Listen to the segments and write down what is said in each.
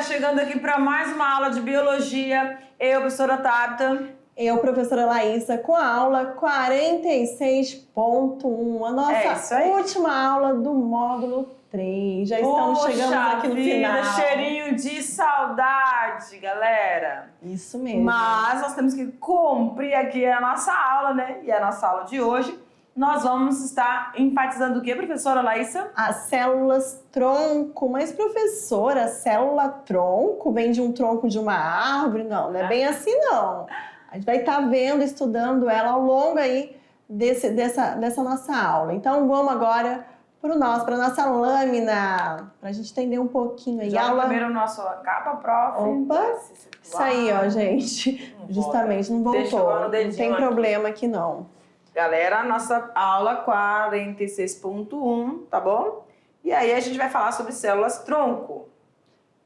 chegando aqui para mais uma aula de biologia. Eu, professora Tabita. Eu, professora Laísa, com a aula 46.1, a nossa última aula do módulo 3. Já estamos chegando aqui no final. Cheirinho de saudade, galera. Isso mesmo. Mas nós temos que cumprir aqui a nossa aula, né? E a nossa aula de hoje, nós vamos estar enfatizando o que, professora Laísa? As células tronco. Mas, professora, célula tronco vem de um tronco de uma árvore? Não é bem assim, não. A gente vai estar vendo, estudando ela ao longo aí dessa nossa aula. Então, vamos agora para a nossa lâmina, para a gente entender um pouquinho aí. Já primeiro o nosso capa, prof. Opa, isso aí, ó, gente. Justamente, não voltou. Não tem problema aqui, não. Galera, nossa aula 46.1, tá bom? E aí a gente vai falar sobre células tronco.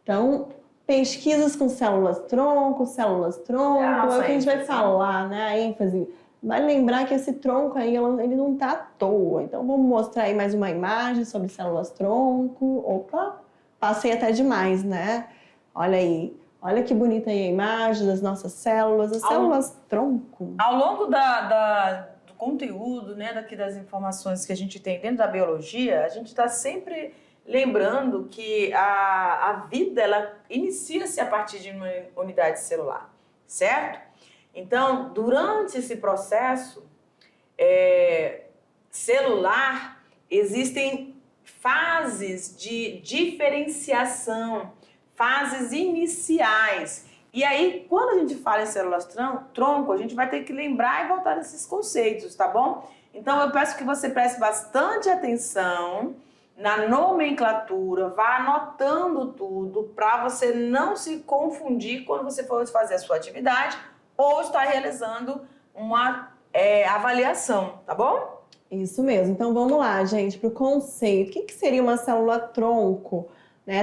Então, pesquisas com células tronco, é o que a gente vai falar, né? A ênfase. Vai lembrar que esse tronco aí, ele não tá à toa. Então, vamos mostrar aí mais uma imagem sobre células tronco. Opa, passei até demais, né? Olha aí. Olha que bonita aí a imagem das nossas células, as células tronco. Ao longo do conteúdo, né, daqui das informações que a gente tem dentro da biologia, a gente está sempre lembrando que a vida, ela inicia-se a partir de uma unidade celular, certo? Então, durante esse processo celular, existem fases de diferenciação, fases iniciais. E aí, quando a gente fala em células tronco, a gente vai ter que lembrar e voltar nesses conceitos, tá bom? Então, eu peço que você preste bastante atenção na nomenclatura, vá anotando tudo para você não se confundir quando você for fazer a sua atividade ou estar realizando uma avaliação, tá bom? Isso mesmo. Então, vamos lá, gente, para o conceito. O que seria uma célula tronco?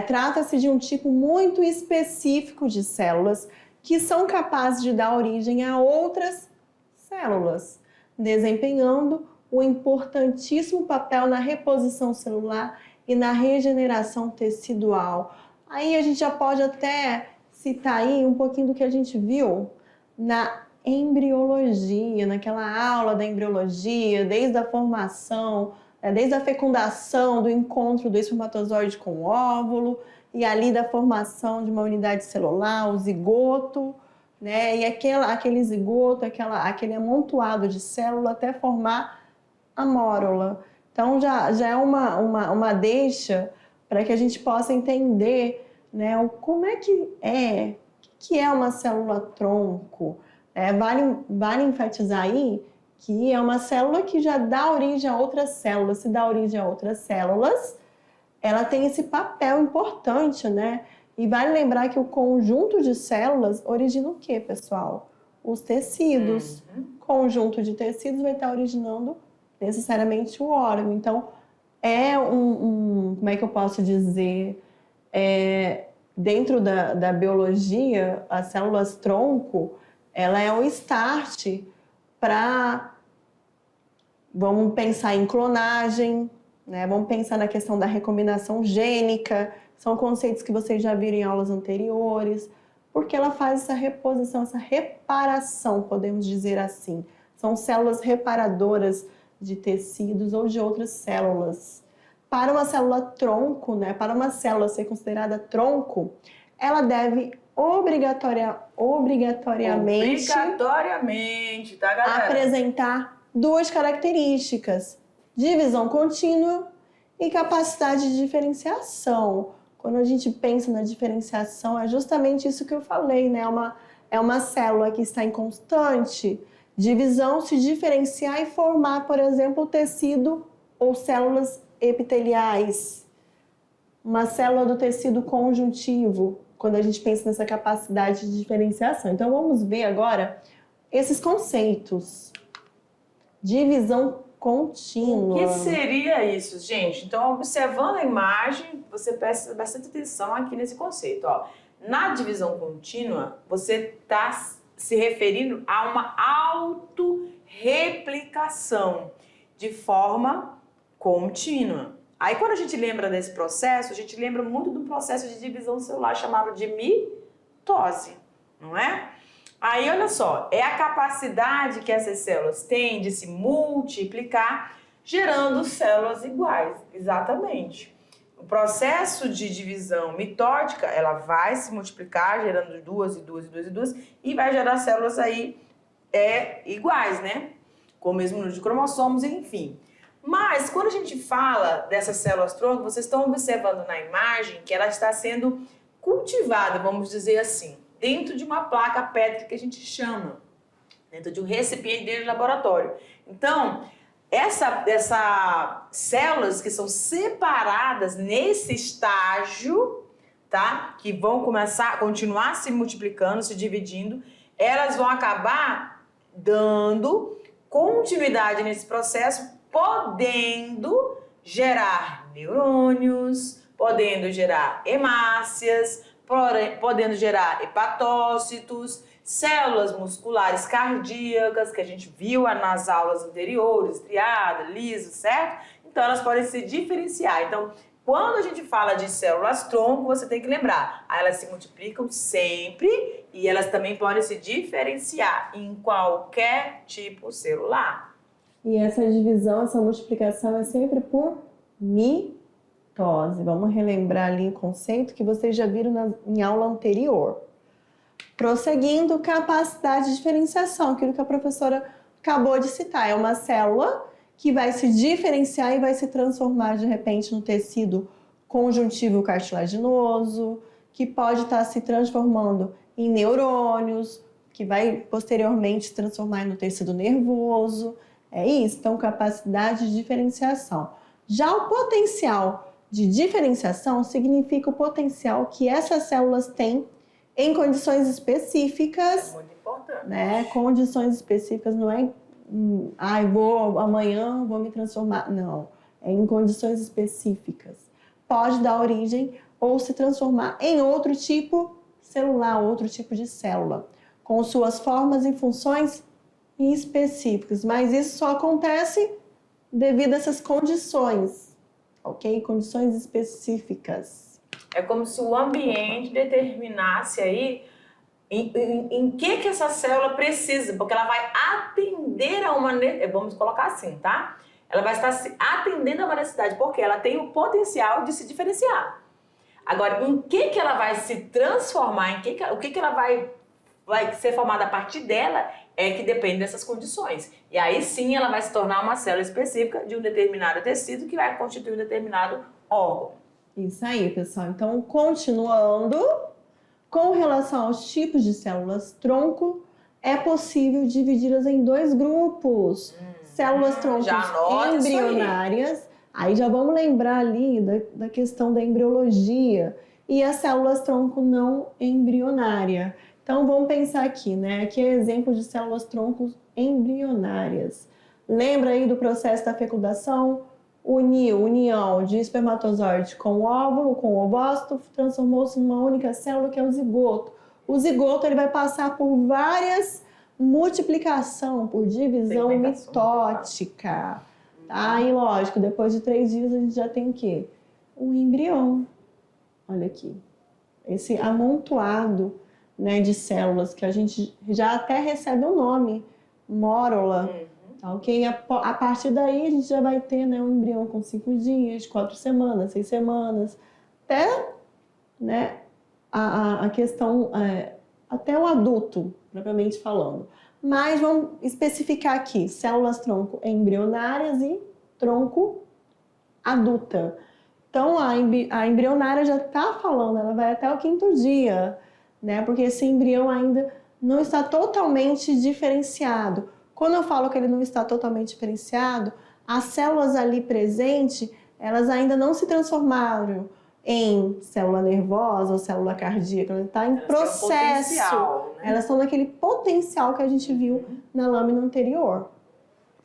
Trata-se de um tipo muito específico de células que são capazes de dar origem a outras células, desempenhando um importantíssimo papel na reposição celular e na regeneração tecidual. Aí a gente já pode até citar aí um pouquinho do que a gente viu na embriologia, naquela aula da embriologia, desde a formação, desde a fecundação, do encontro do espermatozoide com o óvulo, e ali da formação de uma unidade celular, o zigoto, né? E aquele zigoto, aquele amontoado de célula até formar a mórula. Então já é uma deixa para que a gente possa entender, né, como é que é uma célula tronco. Vale enfatizar aí que é uma célula que já dá origem a outras células. Se dá origem a outras células, ela tem esse papel importante, né? E vale lembrar que o conjunto de células origina o quê, pessoal? Os tecidos. Conjunto de tecidos vai estar originando necessariamente o órgão. Então, como é que eu posso dizer? Dentro da biologia, as células tronco, ela é um start para, vamos pensar em clonagem, né? Vamos pensar na questão da recombinação gênica, são conceitos que vocês já viram em aulas anteriores, porque ela faz essa reposição, essa reparação, podemos dizer assim. São células reparadoras de tecidos ou de outras células. Para uma célula tronco, né? Para uma célula ser considerada tronco, ela deve obrigatoriamente, tá, galera? Apresentar duas características: divisão contínua e capacidade de diferenciação. Quando a gente pensa na diferenciação, é justamente isso que eu falei, né? É uma célula que está em constante divisão, se diferenciar e formar, por exemplo, tecido ou células epiteliais. Uma célula do tecido conjuntivo, quando a gente pensa nessa capacidade de diferenciação. Então, vamos ver agora esses conceitos. Divisão contínua. O que seria isso, gente? Então, observando a imagem, você presta bastante atenção aqui nesse conceito. Ó. Na divisão contínua, você está se referindo a uma autorreplicação de forma contínua. Aí quando a gente lembra desse processo, a gente lembra muito do processo de divisão celular chamado de mitose, não é? Aí olha só, é a capacidade que essas células têm de se multiplicar, gerando células iguais, exatamente. O processo de divisão mitótica, ela vai se multiplicar, gerando duas e duas e duas e duas, e vai gerar células aí iguais, né? Com o mesmo número de cromossomos, enfim. Mas quando a gente fala dessas células-tronco, vocês estão observando na imagem que ela está sendo cultivada, vamos dizer assim, dentro de uma placa pétrica que a gente chama, dentro de um recipiente dentro do laboratório. Então, essas células que são separadas nesse estágio, tá? Que vão continuar se multiplicando, se dividindo, elas vão acabar dando continuidade nesse processo, podendo gerar neurônios, podendo gerar hemácias, podendo gerar hepatócitos, células musculares cardíacas, que a gente viu nas aulas anteriores, triada, liso, certo? Então, elas podem se diferenciar. Então, quando a gente fala de células-tronco, você tem que lembrar, elas se multiplicam sempre e elas também podem se diferenciar em qualquer tipo celular. E essa divisão, essa multiplicação é sempre por mitose. Vamos relembrar ali o conceito que vocês já viram em aula anterior. Prosseguindo, capacidade de diferenciação, aquilo que a professora acabou de citar. É uma célula que vai se diferenciar e vai se transformar de repente no tecido conjuntivo cartilaginoso, que pode estar se transformando em neurônios, que vai posteriormente se transformar no tecido nervoso. É isso, então capacidade de diferenciação. Já o potencial de diferenciação significa o potencial que essas células têm em condições específicas. É muito importante. Né? Condições específicas não é amanhã vou me transformar. Não, é em condições específicas. Pode dar origem ou se transformar em outro tipo celular, outro tipo de célula, com suas formas e funções específicas. Mas isso só acontece devido a essas condições, ok? Condições específicas. É como se o ambiente determinasse aí em que essa célula precisa, porque ela vai atender a uma necessidade, vamos colocar assim, tá? Ela vai estar atendendo a uma necessidade, porque ela tem o potencial de se diferenciar. Agora, em que ela vai se transformar, o que ela vai ser formada a partir dela, é que depende dessas condições. E aí sim ela vai se tornar uma célula específica de um determinado tecido que vai constituir um determinado órgão. Isso aí, pessoal. Então, continuando, com relação aos tipos de células-tronco, é possível dividi-las em dois grupos. Células-troncos embrionárias, aí já vamos lembrar ali da questão da embriologia, e as células-tronco não embrionária. Então, vamos pensar aqui, né? Aqui é exemplo de células-troncos embrionárias. Lembra aí do processo da fecundação? União de espermatozoide com o óvulo, com o ovócito, transformou-se numa única célula que é o zigoto. O zigoto ele vai passar por várias multiplicação, por divisão mitótica. Tá? E lógico, depois de 3 dias a gente já tem o quê? Um embrião. Olha aqui. Esse amontoado, né, de células que a gente já até recebe um nome, mórula. Tá, ok? A partir daí a gente já vai ter, né, um embrião com 5 dias, 4 semanas, 6 semanas, até, né, a questão, até o adulto, propriamente falando. Mas vamos especificar aqui, células-tronco embrionárias e tronco adulta. Então, a embrionária já está falando, ela vai até o 5º dia, né, porque esse embrião ainda não está totalmente diferenciado. Quando eu falo que ele não está totalmente diferenciado, as células ali presentes, elas ainda não se transformaram em célula nervosa ou célula cardíaca, ela está em processo. Né? Elas estão naquele potencial que a gente viu na lâmina anterior.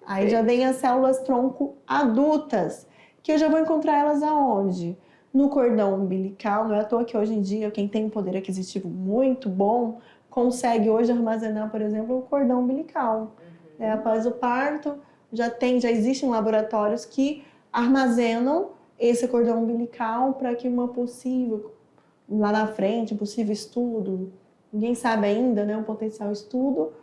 Aí já vem as células-tronco adultas, que eu já vou encontrar elas aonde? No cordão umbilical, não é à toa que hoje em dia quem tem um poder aquisitivo muito bom consegue hoje armazenar, por exemplo, o cordão umbilical. Após o parto, já existem laboratórios que armazenam esse cordão umbilical para que uma possível, lá na frente, um possível estudo, ninguém sabe ainda, né, um potencial estudo,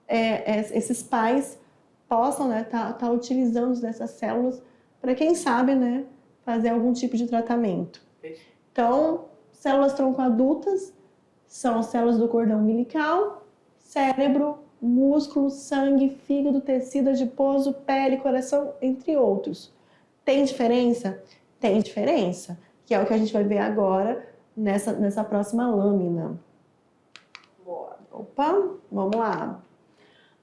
esses pais possam, né, tá utilizando dessas células para, quem sabe, né, fazer algum tipo de tratamento. Então, células tronco adultas são células do cordão umbilical, cérebro, músculo, sangue, fígado, tecido adiposo, pele, coração, entre outros. Tem diferença? Tem diferença, que é o que a gente vai ver agora nessa próxima lâmina. Boa. Opa, vamos lá.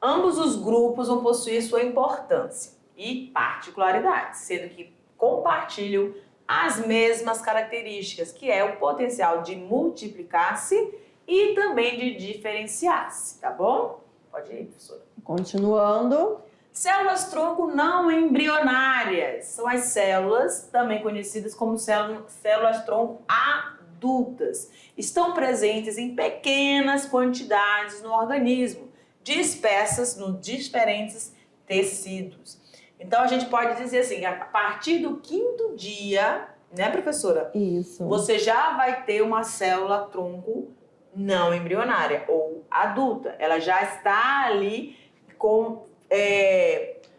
Ambos os grupos vão possuir sua importância e particularidades, sendo que compartilham as mesmas características, que é o potencial de multiplicar-se e também de diferenciar-se, tá bom? Pode ir, professora. Continuando. Células tronco não embrionárias são as células, também conhecidas como células tronco adultas. Estão presentes em pequenas quantidades no organismo, dispersas nos diferentes tecidos. Então, a gente pode dizer assim, a partir do 5º dia, né, professora? Isso. Você já vai ter uma célula tronco não embrionária ou adulta. Ela já está ali com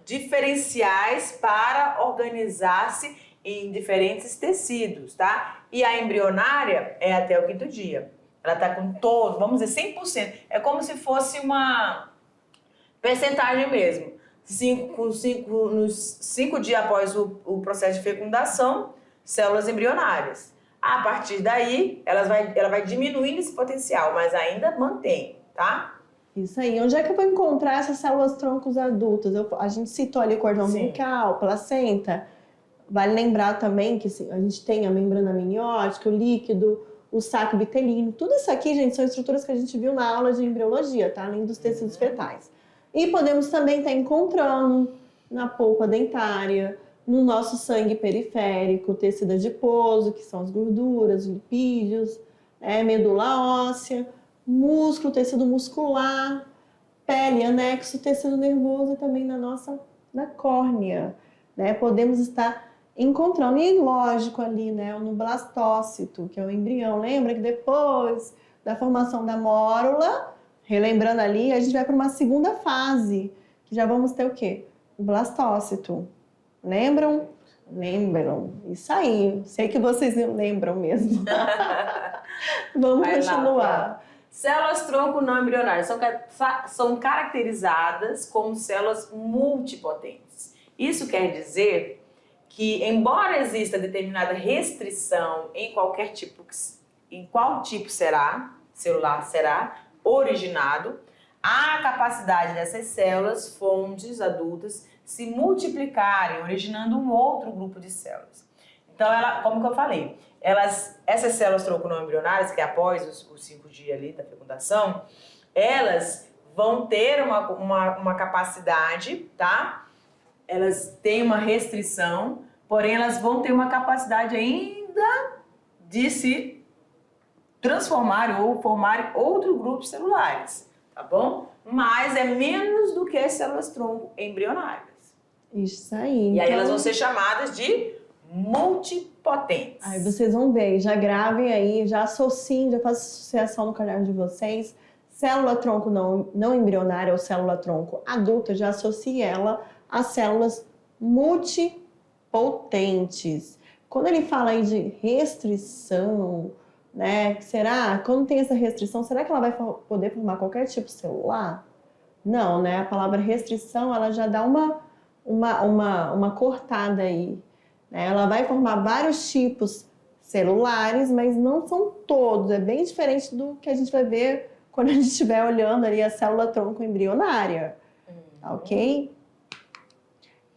diferenciais para organizar-se em diferentes tecidos, tá? E a embrionária é até o 5º dia. Ela está com todo, vamos dizer, 100%. É como se fosse uma percentagem mesmo. Nos 5 dias após o processo de fecundação, células embrionárias. A partir daí, ela vai diminuindo esse potencial, mas ainda mantém, tá? Isso aí. Onde é que eu vou encontrar essas células troncos adultas? A gente citou ali o cordão umbilical, placenta. Vale lembrar também que a gente tem a membrana amniótica, o líquido, o saco vitelino. Tudo isso aqui, gente, são estruturas que a gente viu na aula de embriologia, tá? Além dos tecidos fetais. E podemos também estar encontrando na polpa dentária, no nosso sangue periférico, tecido adiposo, que são as gorduras, lipídios, medula óssea, músculo, tecido muscular, pele, anexo, tecido nervoso e também na córnea, né? Podemos estar encontrando, e lógico ali, né, no blastócito, que é o embrião. Lembra que depois da formação da mórula, relembrando ali, a gente vai para uma segunda fase, que já vamos ter o quê? O blastócito. Lembram? Lembram. Isso aí. Sei que vocês lembram mesmo. Vamos continuar. Células tronco não embrionárias são caracterizadas como células multipotentes. Isso quer dizer que, embora exista determinada restrição em qual tipo celular será originado, a capacidade dessas células fontes adultas se multiplicarem, originando um outro grupo de células. Então, como que eu falei, essas células tronco não embrionárias, que após os 5 dias ali da fecundação, elas vão ter uma capacidade, tá? Elas têm uma restrição, porém elas vão ter uma capacidade ainda de se transformar ou formar outros grupos celulares, tá bom? Mas é menos do que as células tronco embrionárias. Isso aí. E aí elas vão ser chamadas de multipotentes. Aí vocês vão ver, já gravem aí, já associem, já façam associação no caderno de vocês. Célula tronco não embrionária ou célula tronco adulta, já associe ela às células multipotentes. Quando ele fala aí de restrição, né? Quando tem essa restrição, será que ela vai poder formar qualquer tipo celular? Não, né? A palavra restrição, ela já dá uma cortada aí. Ela vai formar vários tipos celulares, mas não são todos. É bem diferente do que a gente vai ver quando a gente estiver olhando ali a célula tronco embrionária. Ok?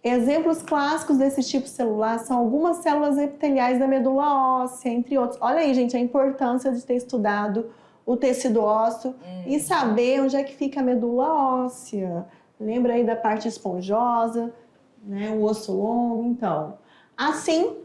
Exemplos clássicos desse tipo celular são algumas células epiteliais da medula óssea, entre outros. Olha aí, gente, a importância de ter estudado o tecido ósseo e saber onde é que fica a medula óssea. Lembra aí da parte esponjosa, né, o osso longo, então. Assim,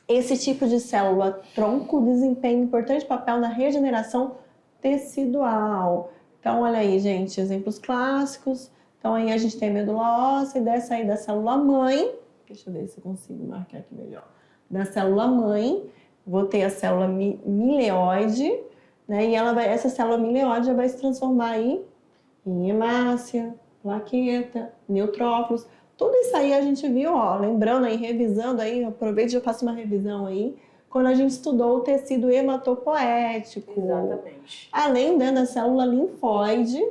esse tipo de célula tronco desempenha um importante papel na regeneração tecidual. Então, olha aí, gente, exemplos clássicos. Então, aí a gente tem a medula óssea e dessa aí da célula mãe. Deixa eu ver se eu consigo marcar aqui melhor. da célula-mãe, vou ter a célula mileoide, né? E essa célula mileoide já vai se transformar aí em hemácia, plaqueta, neutrófilos. Tudo isso aí a gente viu, ó, lembrando aí, revisando aí, aproveito e já faço uma revisão aí, quando a gente estudou o tecido hematopoético. Exatamente. Além, né, da célula linfóide,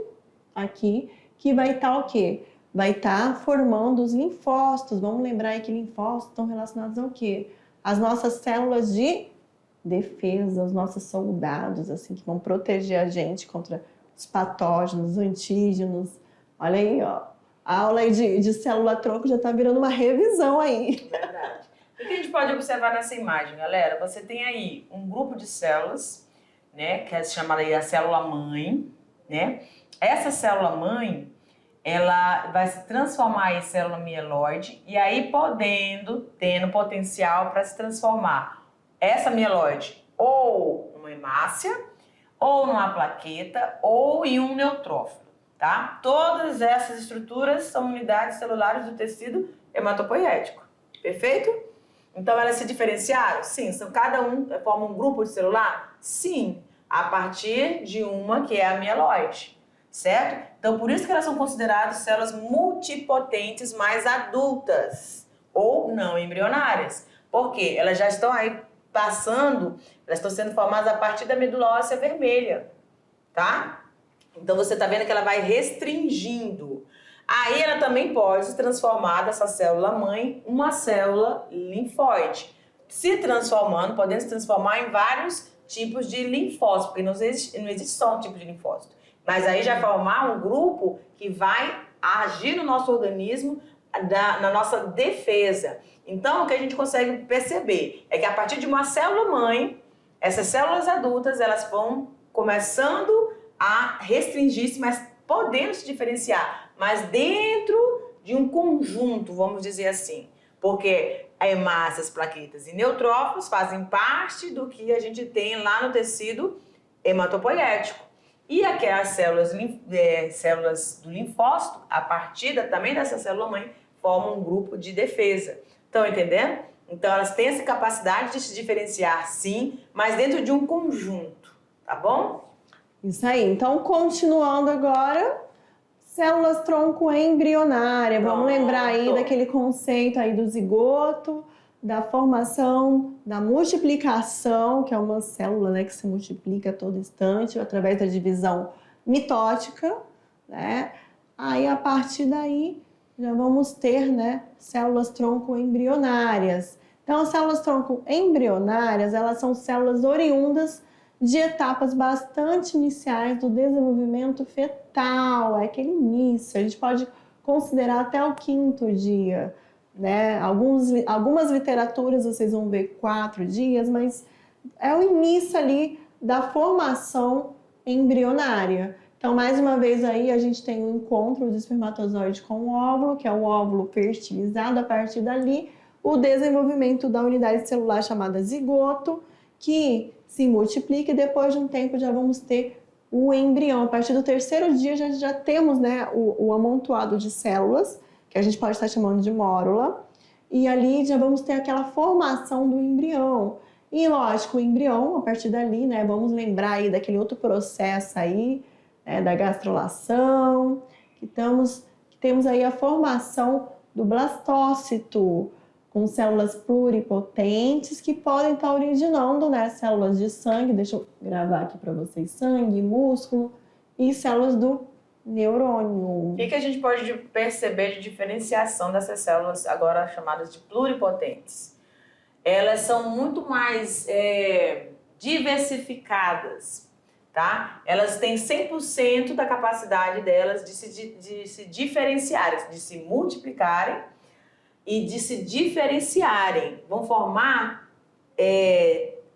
aqui, que vai estar o quê? Vai estar formando os linfócitos. Vamos lembrar aí que linfócitos estão relacionados ao quê? As nossas células de defesa, os nossos soldados, assim, que vão proteger a gente contra os patógenos, os antígenos. Olha aí, ó. A aula aí de célula-tronco já está virando uma revisão aí. Verdade. O que a gente pode observar nessa imagem, galera? Você tem aí um grupo de células, né, que é chamada aí a célula-mãe, né? Essa célula-mãe, ela vai se transformar em célula mieloide e aí tendo potencial para se transformar essa mieloide ou numa hemácia, ou numa plaqueta, ou em um neutrófilo, tá? Todas essas estruturas são unidades celulares do tecido hematopoético, perfeito? Então elas se diferenciaram? Sim. Cada um forma um grupo de celular? Sim, a partir de uma que é a mieloide, certo? Então por isso que elas são consideradas células multipotentes mais adultas ou não embrionárias, porque elas já estão aí elas estão sendo formadas a partir da medula óssea vermelha, tá? Então você tá vendo que ela vai restringindo. Aí ela também pode se transformar dessa célula-mãe uma célula linfóide. Se transformando, podendo se transformar em vários tipos de linfócitos, porque não existe só um tipo de linfócito. Mas aí já vai formar um grupo que vai agir no nosso organismo, na nossa defesa. Então, o que a gente consegue perceber é que a partir de uma célula-mãe, essas células adultas, elas vão começando a restringir-se, mas podendo se diferenciar, mas dentro de um conjunto, vamos dizer assim. Porque hemácias, plaquetas e neutrófilos fazem parte do que a gente tem lá no tecido hematopoético. E aquelas células do linfócito, a partir também dessa célula-mãe, formam um grupo de defesa. Estão entendendo? Então, elas têm essa capacidade de se diferenciar, sim, mas dentro de um conjunto, tá bom? Isso aí. Então, continuando agora, células tronco embrionária. Vamos lembrar aí daquele conceito aí do zigoto, da formação, da multiplicação, que é uma célula, né, que se multiplica a todo instante através da divisão mitótica, né? Aí, a partir daí, já vamos ter, né, células tronco embrionárias. Então, as células tronco embrionárias, elas são células oriundas de etapas bastante iniciais do desenvolvimento fetal, é aquele início, a gente pode considerar até o 5º dia, né? Algumas literaturas vocês vão ver 4 dias, mas é o início ali da formação embrionária. Então, mais uma vez aí, a gente tem o encontro do espermatozoide com o óvulo, que é o óvulo fertilizado. A partir dali, o desenvolvimento da unidade celular chamada zigoto, que se multiplica e depois de um tempo já vamos ter o embrião. A partir do 3º dia já temos, né, o amontoado de células, que a gente pode estar chamando de mórula, e ali já vamos ter aquela formação do embrião. E lógico, o embrião, a partir dali, né, vamos lembrar aí daquele outro processo aí, da gastrulação, que temos aí a formação do blastócito, com células pluripotentes que podem estar originando, né, células de sangue, deixa eu gravar aqui para vocês, sangue, músculo e células do neurônio. O que a gente pode perceber de diferenciação dessas células agora chamadas de pluripotentes? Elas são muito mais diversificadas, tá? Elas têm 100% da capacidade delas de se diferenciarem, de se multiplicarem e de se diferenciarem. Vão formar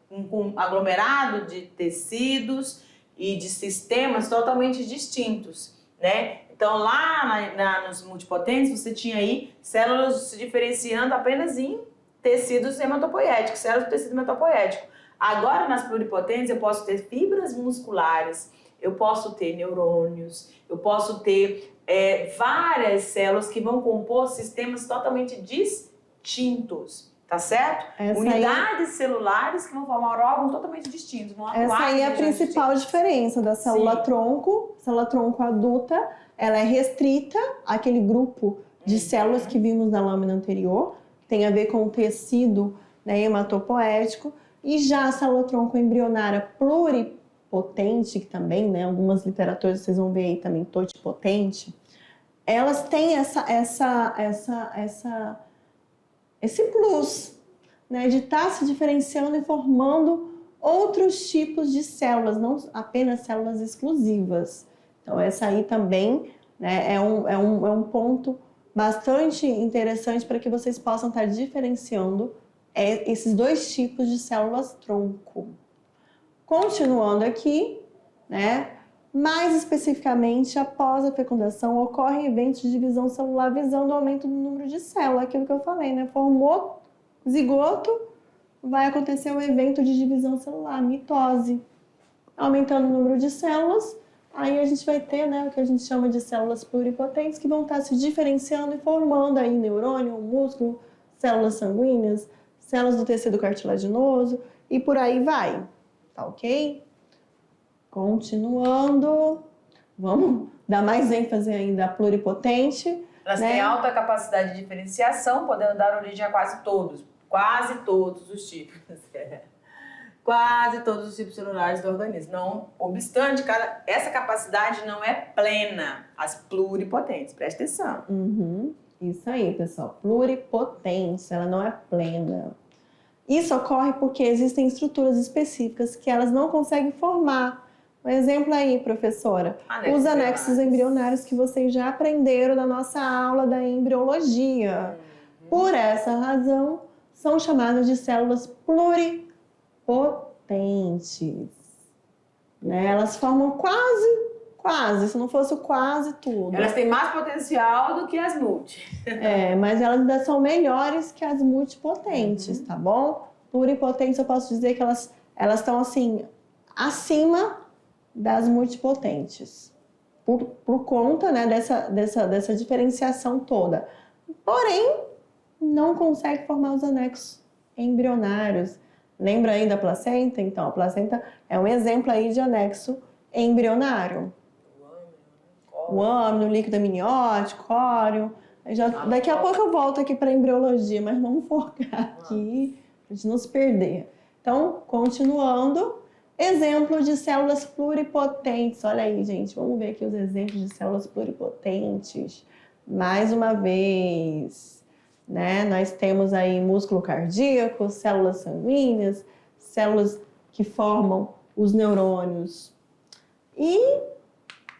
um aglomerado de tecidos e de sistemas totalmente distintos, né? Então, lá nos multipotentes, você tinha aí células se diferenciando apenas em tecidos hematopoéticos, células do tecido hematopoético. Agora, nas pluripotentes, eu posso ter fibras musculares, eu posso ter neurônios, eu posso ter várias células que vão compor sistemas totalmente distintos. Tá certo? Unidades celulares que vão formar órgãos totalmente distintos. Vão atuar essa aí é a regiões principal diferença da célula-tronco. Célula-tronco adulta, ela é restrita àquele grupo de células que vimos na lâmina anterior, que tem a ver com o tecido, né, hematopoético. E já a célula-tronco embrionária pluripotente, que também, né, algumas literaturas vocês vão ver aí também, totipotente, elas têm esse plus, né, de estar se diferenciando e formando outros tipos de células, não apenas células exclusivas. Então, essa aí também, né, é um ponto bastante interessante para que vocês possam estar diferenciando esses dois tipos de células-tronco. Continuando aqui, né, mais especificamente, após a fecundação, ocorrem eventos de divisão celular visando o aumento do número de células. Aquilo que eu falei, né? Formou zigoto, vai acontecer um evento de divisão celular, mitose. Aumentando o número de células, aí a gente vai ter, né, o que a gente chama de células pluripotentes, que vão estar se diferenciando e formando aí neurônio, músculo, células sanguíneas, células do tecido cartilaginoso e por aí vai. Tá ok? Continuando, vamos dar mais ênfase ainda à pluripotente. Elas têm alta capacidade de diferenciação, podendo dar origem a quase todos os tipos. Quase todos os tipos celulares do organismo. Não obstante, essa capacidade não é plena, as pluripotentes. Presta atenção. Isso aí, pessoal. Pluripotência, ela não é plena. Isso ocorre porque existem estruturas específicas que elas não conseguem formar. Um exemplo aí, professora, os anexos embrionários que vocês já aprenderam na nossa aula da embriologia. Por essa razão, são chamadas de células pluripotentes. Né? Elas formam quase, se não fosse o quase tudo. Elas têm mais potencial do que as multi. Mas elas ainda são melhores que as multipotentes, tá bom? Pluripotentes, eu posso dizer que elas estão assim, acima das multipotentes, por conta, né, dessa diferenciação toda. Porém, não consegue formar os anexos embrionários. Lembra aí da placenta? Então, a placenta é um exemplo aí de anexo embrionário. O âmino, o líquido amniótico, córeo. Daqui a pouco eu volto aqui para a embriologia, mas vamos focar aqui, para a gente não se perder. Então, continuando. Exemplo de células pluripotentes. Olha aí, gente. Vamos ver aqui os exemplos de células pluripotentes. Mais uma vez, né? Nós temos aí músculo cardíaco, células sanguíneas, células que formam os neurônios. E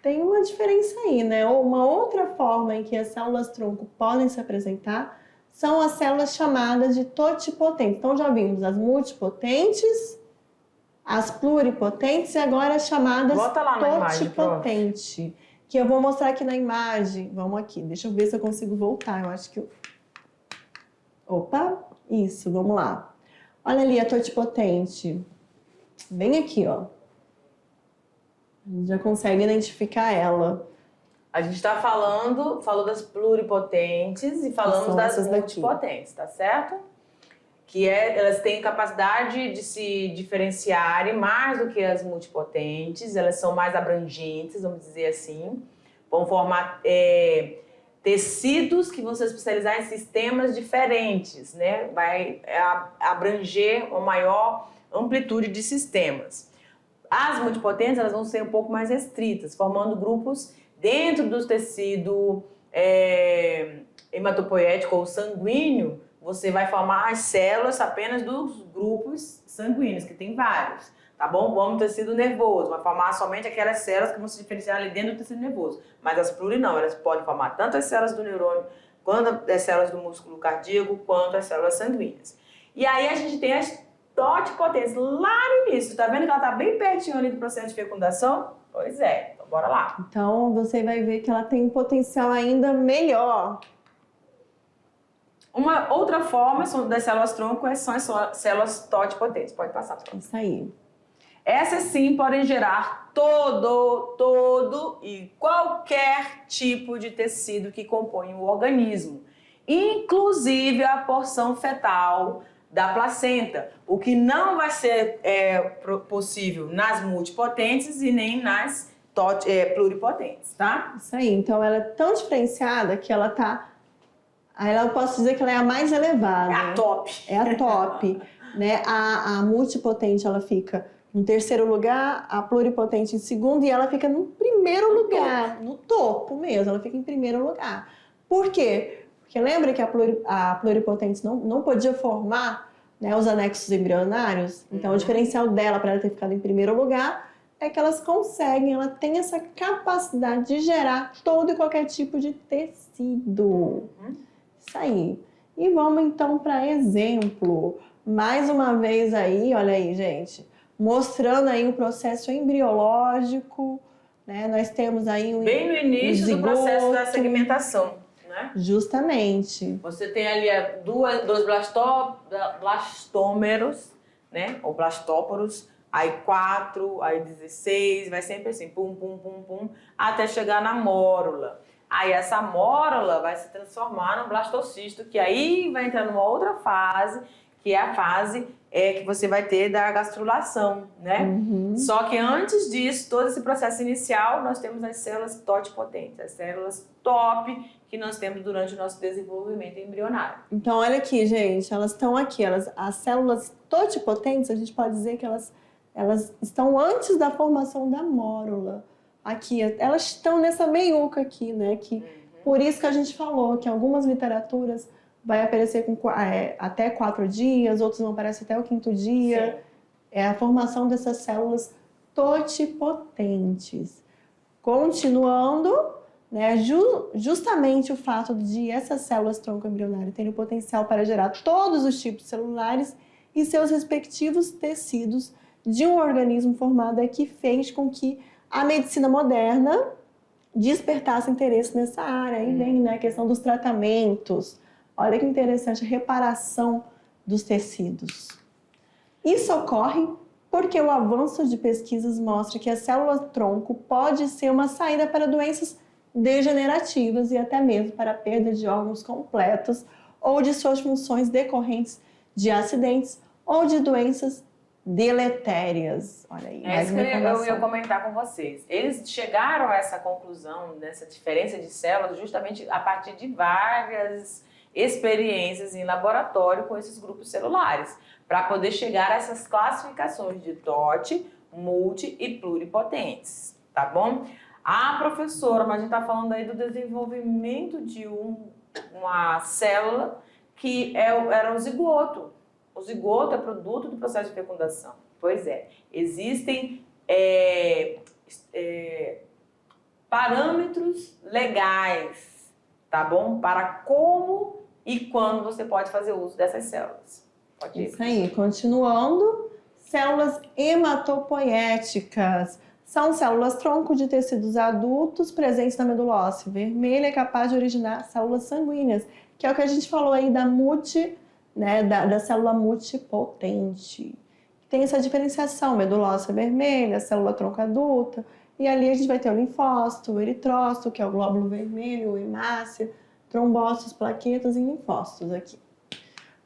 tem uma diferença aí, né? Uma outra forma em que as células-tronco podem se apresentar são as células chamadas de totipotentes. Então, já vimos as multipotentes, as pluripotentes e agora as chamadas totipotente, que eu vou mostrar aqui na imagem. Vamos aqui, deixa eu ver se eu consigo voltar. Eu acho que Opa, isso, vamos lá. Olha ali a totipotente. Bem aqui, ó. A gente já consegue identificar ela. A gente falou das pluripotentes e falamos das multipotentes, tá certo? Elas têm capacidade de se diferenciarem mais do que as multipotentes, elas são mais abrangentes, vamos dizer assim, vão formar tecidos que vão se especializar em sistemas diferentes, né? Vai abranger uma maior amplitude de sistemas. As multipotentes, elas vão ser um pouco mais restritas, formando grupos dentro do tecido hematopoético ou sanguíneo. Você vai formar as células apenas dos grupos sanguíneos, que tem vários, tá bom? Como tecido nervoso, vai formar somente aquelas células que vão se diferenciar ali dentro do tecido nervoso. Mas as pluri não, elas podem formar tanto as células do neurônio, quanto as células do músculo cardíaco, quanto as células sanguíneas. E aí a gente tem as totipotentes lá no início, tá vendo que ela tá bem pertinho ali do processo de fecundação? Pois é, então bora lá. Então você vai ver que ela tem um potencial ainda melhor. Uma outra forma das células-tronco são as células totipotentes. Pode passar, por favor. Isso aí. Essas sim podem gerar todo e qualquer tipo de tecido que compõe o organismo. inclusive a porção fetal da placenta, o que não vai ser possível nas multipotentes e nem nas pluripotentes, tá? Isso aí. Então, ela é tão diferenciada que ela tá... Aí eu posso dizer que ela é a mais elevada. É a top. É a top. Né? A multipotente, ela fica no terceiro lugar, a pluripotente em segundo e ela fica no primeiro lugar. No topo mesmo, ela fica em primeiro lugar. Por quê? Porque lembra que a pluripotente não podia formar, né, os anexos embrionários? Então, o diferencial dela para ela ter ficado em primeiro lugar é que elas conseguem, ela tem essa capacidade de gerar todo e qualquer tipo de tecido. Isso aí. E vamos então para exemplo. Mais uma vez aí, olha aí, gente, mostrando aí o processo embriológico, né? Nós temos aí bem no início do processo da segmentação, né? Justamente. Você tem ali dois blastômeros, né? Ou blastóporos, aí 4, aí 16, vai sempre assim, pum, pum, pum, pum, até chegar na mórula. Aí essa mórula vai se transformar no blastocisto, que aí vai entrar numa outra fase, que é a fase que você vai ter da gastrulação, né? Só que antes disso, todo esse processo inicial, nós temos as células totipotentes, as células top que nós temos durante o nosso desenvolvimento embrionário. Então, olha aqui, gente, elas estão aqui, as células totipotentes, a gente pode dizer que elas estão antes da formação da mórula. Aqui, elas estão nessa meiuca aqui, né? Que, por isso que a gente falou que algumas literaturas vai aparecer com até 4 dias, outros não aparecem até o 5º dia. Sim. É a formação dessas células totipotentes. Continuando, né, justamente o fato de essas células tronco embrionário terem o potencial para gerar todos os tipos celulares e seus respectivos tecidos de um organismo formado é que fez com que a medicina moderna despertasse interesse nessa área. Aí vem, né, a questão dos tratamentos. Olha que interessante, a reparação dos tecidos. Isso ocorre porque o avanço de pesquisas mostra que a célula-tronco pode ser uma saída para doenças degenerativas e até mesmo para a perda de órgãos completos ou de suas funções decorrentes de acidentes ou de doenças deletérias. Olha aí. É isso que eu ia comentar com vocês. Eles chegaram a essa conclusão, dessa diferença de células, justamente a partir de várias experiências em laboratório com esses grupos celulares, para poder chegar a essas classificações de TOT, multi e pluripotentes, tá bom? Professora, mas a gente está falando aí do desenvolvimento de uma célula que era o zigoto. O zigoto é produto do processo de fecundação. Pois é, existem parâmetros legais, tá bom? Para como e quando você pode fazer uso dessas células. Pode ir. Isso aí, continuando, células hematopoéticas. São células-tronco de tecidos adultos presentes na medula óssea vermelha, capaz de originar células sanguíneas, que é o que a gente falou aí da da célula multipotente. Tem essa diferenciação, medula óssea vermelha, célula-tronco adulta, e ali a gente vai ter o linfócito, o eritrócito, que é o glóbulo vermelho, o hemácia, trombócitos, plaquetas e linfócitos aqui.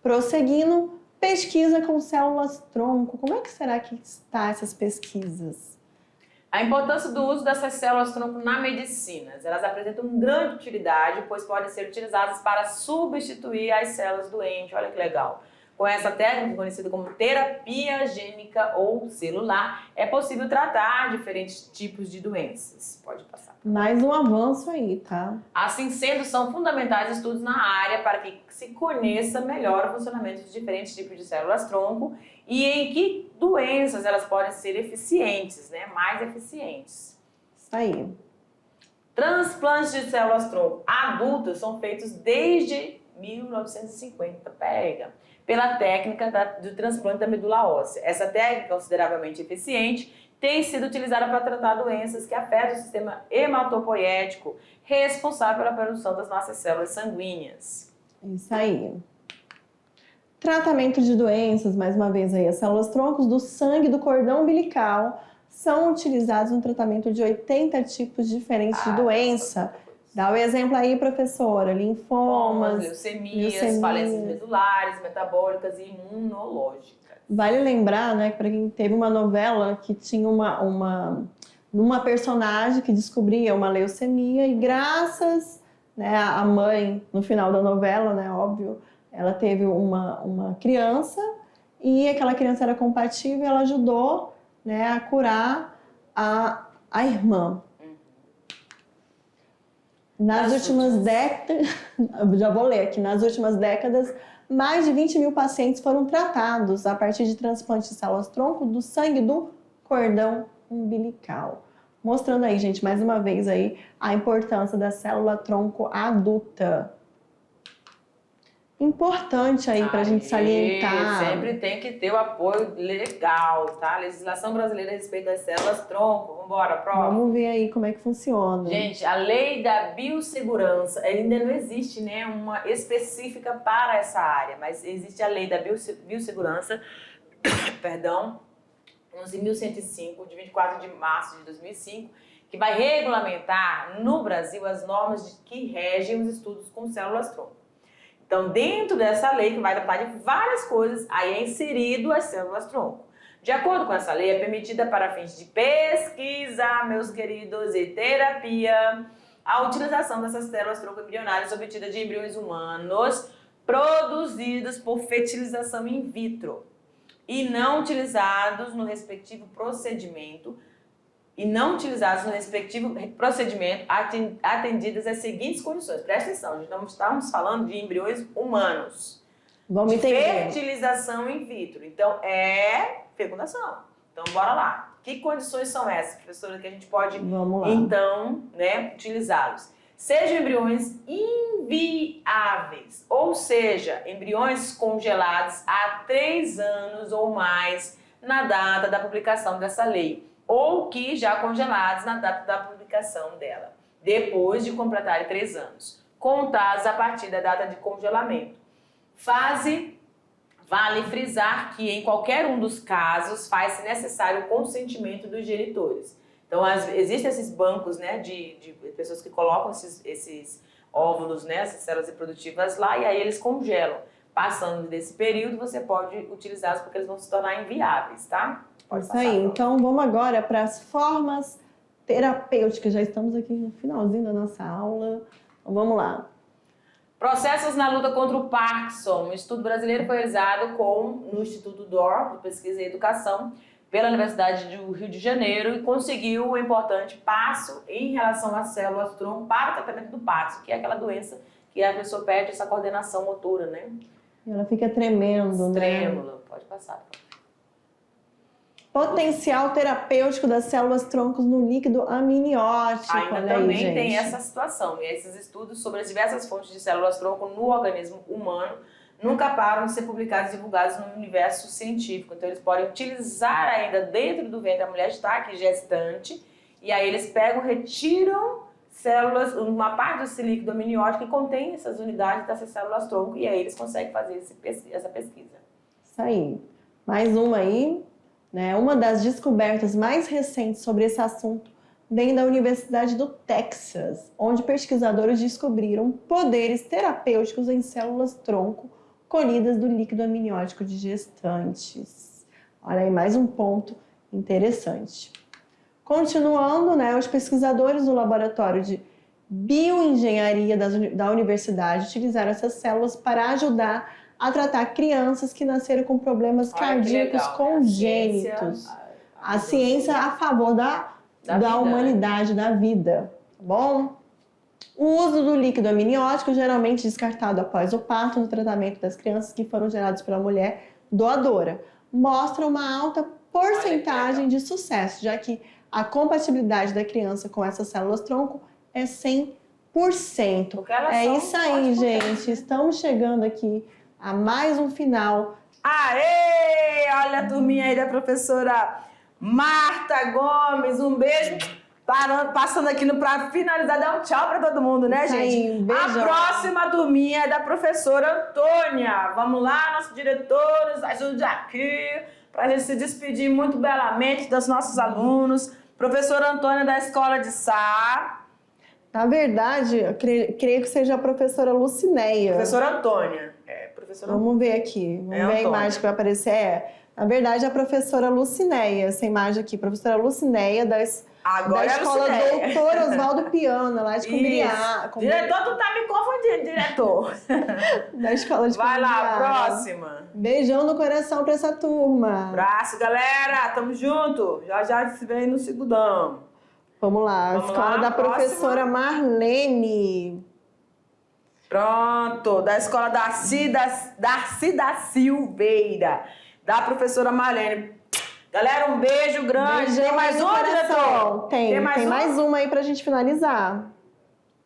Prosseguindo, pesquisa com células-tronco. Como é que será que está essas pesquisas? A importância do uso dessas células-tronco na medicina. Elas apresentam grande utilidade, pois podem ser utilizadas para substituir as células doentes. Olha que legal. Com essa técnica, conhecida como terapia gênica ou celular, é possível tratar diferentes tipos de doenças. Pode passar. Mais um avanço aí, tá? Assim sendo, são fundamentais estudos na área para que se conheça melhor o funcionamento de diferentes tipos de células-tronco e em que doenças elas podem ser eficientes, né? Mais eficientes. Isso aí. Transplantes de células-tronco adultas são feitos desde 1950, pela técnica do transplante da medula óssea. Essa técnica, consideravelmente eficiente, tem sido utilizada para tratar doenças que afetam o sistema hematopoético, responsável pela produção das nossas células sanguíneas. Isso aí. Tratamento de doenças, mais uma vez aí, as células-troncos do sangue do cordão umbilical são utilizadas no tratamento de 80 tipos diferentes de doença. Dá o exemplo aí, professora. Linfomas, leucemias, falências medulares, metabólicas e imunológicas. Vale lembrar, né, que para quem teve uma novela que tinha uma personagem que descobria uma leucemia e graças, né, a mãe, no final da novela, né, óbvio, ela teve uma criança e aquela criança era compatível e ela ajudou, né, a curar a irmã. Nas últimas décadas, já vou ler aqui, nas últimas décadas, mais de 20 mil pacientes foram tratados a partir de transplante de células-tronco do sangue do cordão umbilical. Mostrando aí, gente, mais uma vez aí a importância da célula-tronco adulta. Importante aí pra gente salientar. Sempre tem que ter o apoio legal, tá? Legislação brasileira a respeito das células-tronco. Vambora, prova. Vamos ver aí como é que funciona. Gente, a lei da biossegurança, ainda não existe, né, uma específica para essa área, mas existe a lei da biossegurança, perdão, 11.105, de 24 de março de 2005, que vai regulamentar no Brasil as normas que regem os estudos com células-tronco. Então, dentro dessa lei, que vai tratar de várias coisas, aí é inserido as células-tronco. De acordo com essa lei, é permitida para fins de pesquisa, meus queridos, e terapia, a utilização dessas células-tronco embrionárias obtidas de embriões humanos produzidos por fertilização in vitro e não utilizados no respectivo procedimento atendidas as seguintes condições. Presta atenção, estamos falando de embriões humanos. Vamos entender. Fertilização in vitro. Então, é fecundação. Então, bora lá. Que condições são essas, professora, que a gente pode, então, né, utilizá-los? Sejam embriões inviáveis, ou seja, embriões congelados há 3 anos ou mais na data da publicação dessa lei, ou que já congelados na data da publicação dela, depois de completarem 3 anos, contados a partir da data de congelamento. Vale frisar que em qualquer um dos casos faz-se necessário o consentimento dos genitores. Então, existem esses bancos, né, de pessoas que colocam esses óvulos, né, essas células reprodutivas lá, e aí eles congelam. Passando desse período, você pode utilizá-los porque eles vão se tornar inviáveis, tá? Pode Isso aí. Então, vamos agora para as formas terapêuticas. Já estamos aqui no finalzinho da nossa aula. Então, vamos lá. Processos na luta contra o Parkinson. Um estudo brasileiro foi realizado no Instituto DOR, de Pesquisa e Educação, pela Universidade do Rio de Janeiro, e conseguiu um importante passo em relação às células-tronco para o tratamento do Parkinson, que é aquela doença que a pessoa perde essa coordenação motora, né? E ela fica tremendo, né? Trêmula. Pode passar. Potencial terapêutico das células-troncos no líquido amniótico. Ainda também tem essa situação. E esses estudos sobre as diversas fontes de células-tronco no organismo humano nunca param de ser publicados e divulgados no universo científico. Então, eles podem utilizar ainda dentro do ventre, a mulher está aqui gestante, e aí eles retiram células, uma parte desse líquido amniótico que contém essas unidades dessas células-tronco, e aí eles conseguem fazer essa pesquisa. Isso aí. Mais uma aí, né? Uma das descobertas mais recentes sobre esse assunto vem da Universidade do Texas, onde pesquisadores descobriram poderes terapêuticos em células-tronco colhidas do líquido amniótico de gestantes. Olha aí, mais um ponto interessante. Continuando, né, os pesquisadores do Laboratório de Bioengenharia da Universidade utilizaram essas células para ajudar a tratar crianças que nasceram com problemas cardíacos congênitos. A ciência a favor da humanidade, da vida. Tá bom? O uso do líquido amniótico, geralmente descartado após o parto no tratamento das crianças que foram geradas pela mulher doadora, mostra uma alta porcentagem de sucesso, já que a compatibilidade da criança com essas células-tronco é 100%. É isso aí, gente. Estamos chegando aqui a mais um final. Aê! Olha a turminha aí da professora Marta Gomes. Um beijo. Passando aqui para finalizar, dar um tchau para todo mundo, né, gente? Um beijão. A próxima turminha é da professora Antônia. Vamos lá, nossos diretores, ajude aqui para a gente se despedir muito belamente dos nossos alunos. Professora Antônia da Escola de Sá. Na verdade, eu creio que seja a professora Lucinéia. Professora Antônia. Professora Vamos ver aqui. Vamos ver a Antônia. imagem que vai aparecer. Na verdade, a professora Lucinéia. Essa imagem aqui. Professora Lucinéia da Agora escola Lucinéia. Doutor Oswaldo Piana, lá de Cumbiriá. Diretor, tu tá me confundindo, diretor. Da escola de Vai Cumbiriá. lá, próxima. Beijão no coração pra essa turma. Abraço, galera. Tamo junto. Já se vê no segundão. Vamos lá. Vamos Escola lá, da professora próxima. Marlene. Pronto. Da escola Darcy da Silveira. Da professora Marlene. Galera, um beijo grande. Beijão Tem mais no uma, coração. diretor? Tem mais mais uma aí pra gente finalizar.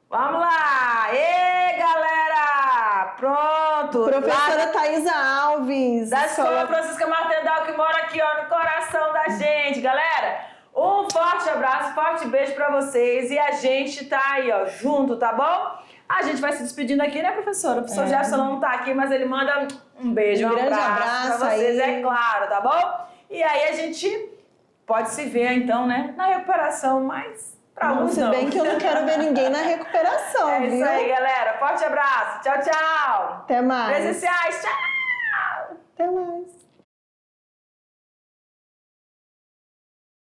Vamos lá. Ê, galera. Pronto. Professora Thaisa Alves. Da Escola Francisca Martendal, que mora aqui, ó, no coração da gente. Galera, um forte abraço, forte beijo pra vocês. E a gente tá aí, ó, junto, tá bom? A gente vai se despedindo aqui, né, professora? O professor Jefferson não tá aqui, mas ele manda um beijo, um grande abraço pra vocês, aí. é claro, tá bom? E aí a gente pode se ver, então, né, na recuperação, mas pra alguns Se não. bem que eu não quero ver ninguém na recuperação, É viu? isso aí, galera. Forte abraço. Tchau, tchau. Até mais. Presenciais, tchau. Até mais.